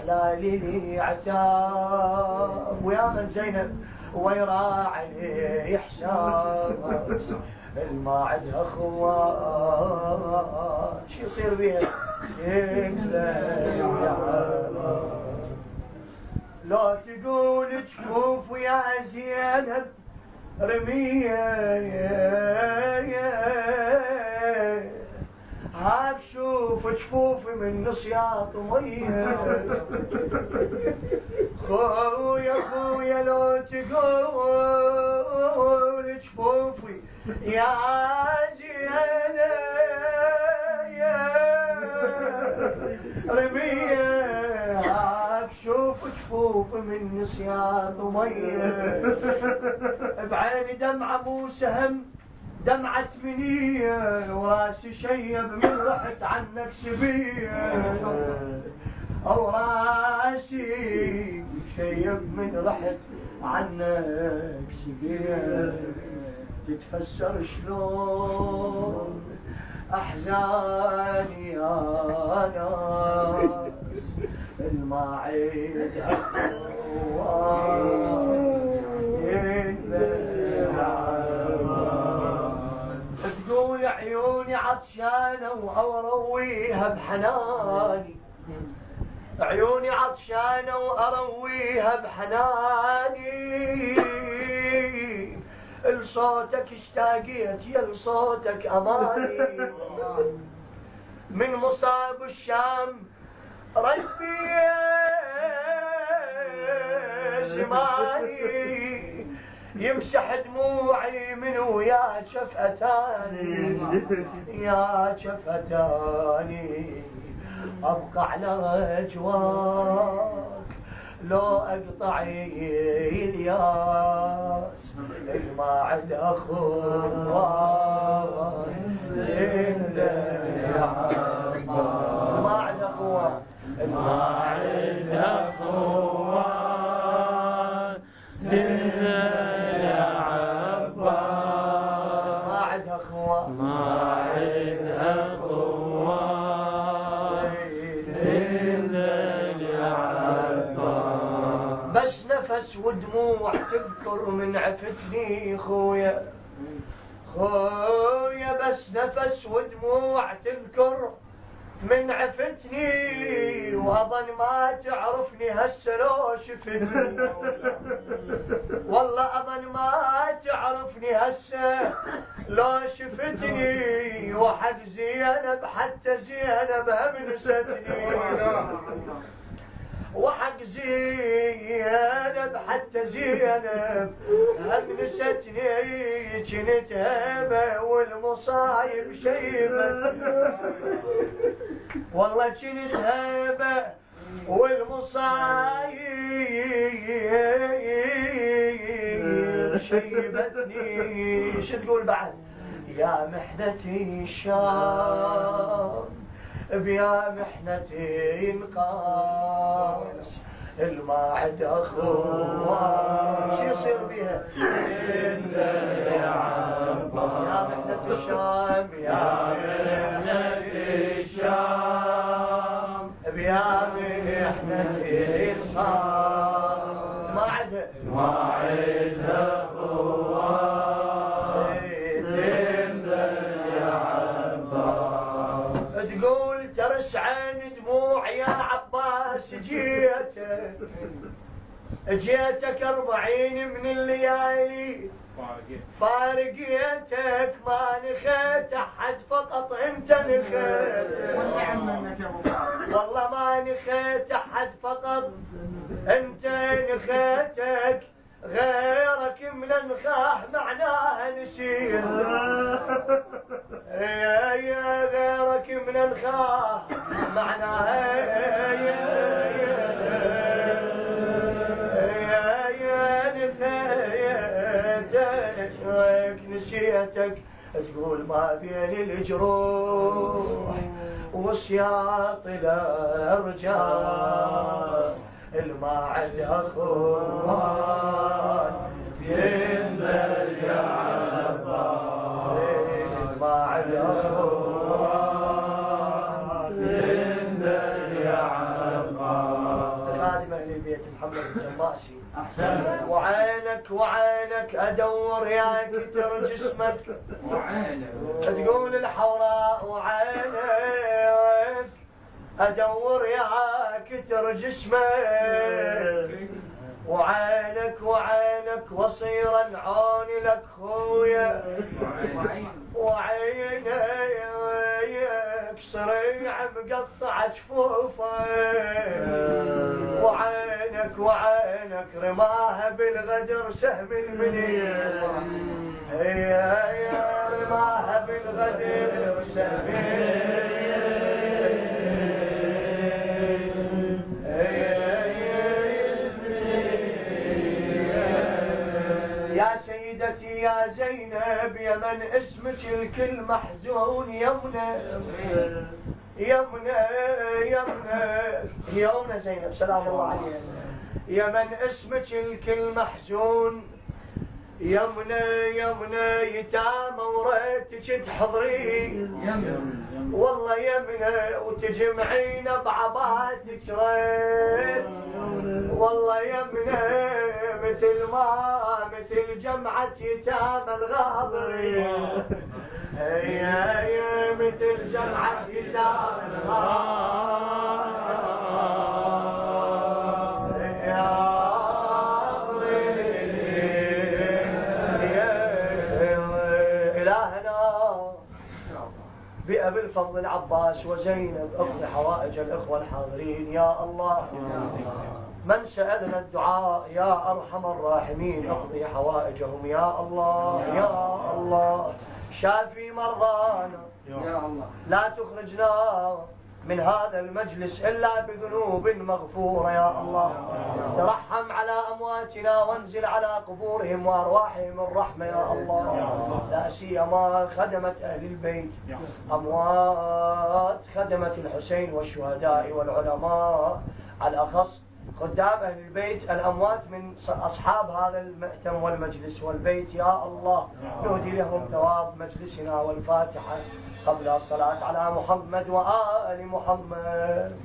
حلالي لي عتاب ويا من زينب ويراعي إحساس الما عندها خوان شو يصير بيها لا تقول جفوف يا زينب رمية هاك شوف جفوفي من نصياط مية خويا خويا لو تقول جفوفي يا زينب رمية هاك شوف جفوفي من نصياط مية بعيني دمعة مو سهم دمعة منية وراسي شيب من رحت عنك سبية أو راسي شيب من رحت عنك سبية تتفسر شلون أحزاني يا ناس الماعد تقول عيوني عطشانة وأرويها بحناني عيوني عطشانة وأرويها بحناني لصوتك اشتاقيت يا لصوتك أماني من مصاب الشام ربي زماني يمسح دموعي من ويا شفتاني يا شفتاني أبقى على رجواك لو أقطع الياس ما عد أخوان ما عد أخوان ما عد أخوان ما عد أخوان بس نفس ودموع تذكر من عفتني خويا خويا بس نفس ودموع تذكر من عفتني وأظن ما تعرفني هسه لو شفتني والله أظن ما تعرفني هسه لو شفتني وحق زينب حتى زينب هم نستني وحق زينب حتى زينب هم نستني جنت هبه والمصايب شيبتني والله جنت هبه والمصايب شيبتني شو تقول بعد يا محنتي الشام بيا محنتي انقاس الما عد اخوان شو يصير بيها يا محنة الشام يا محنة الشام بيا محنتي انقاس ما عد تقول ترس عين دموع يا عباس جيتك 40 من الليالي فارقيتك ما نخيت احد فقط انت نخيت والله ما نخيت احد فقط انت نخيتك غيرك من النخاح معناها نسيت يا غيرك من النخاح معناها نسيتك تقول ما بين الجروح وسياط الارجاس الما عد اخوان ينذر يا عباس الما عد اخوان ينذر يا عباس محمد الجماسي. أحسن. وعينك أدور يا كتر جسمك، تقول الحوراء وعينك أدور يا كتر جسمك، وعينك وصيرا عوني لك خويا، وعينك صريع مقطع جفوفك، وعينك رماها بالغدر سهم المنير، هي رماها بالغدر سهم يا سيدتي يا زينب، يا من اسمك الكل محزون، يمنى زينب سلام الله عليها، يا من اسمك الكل محزون، يمنى يتامى وريتك تحضرين، والله يمنى وتجمعين بعباتك ريت، والله يمنى مثل جمعة يتامى الغابرين، هي مثل جمعة يتامى الغابرين. بأبي الفضل العباس وزينب اقضي حوائج الإخوة الحاضرين يا الله. من سألنا الدعاء يا أرحم الراحمين اقضي حوائجهم يا الله يا الله. شافي مرضانا يا الله، لا تخرجنا من هذا المجلس إلا بذنوب مغفورة يا الله. ترحم على أمواتنا وانزل على قبورهم وأرواحهم الرحمة يا الله. لا سيما خدمة أهل البيت، أموات خدمة الحسين والشهداء والعلماء، على الأخص خدام أهل البيت الأموات من أصحاب هذا المأتم والمجلس والبيت يا الله. نهدي لهم ثواب مجلسنا والفاتحة قبل الصلاة على محمد وآل محمد.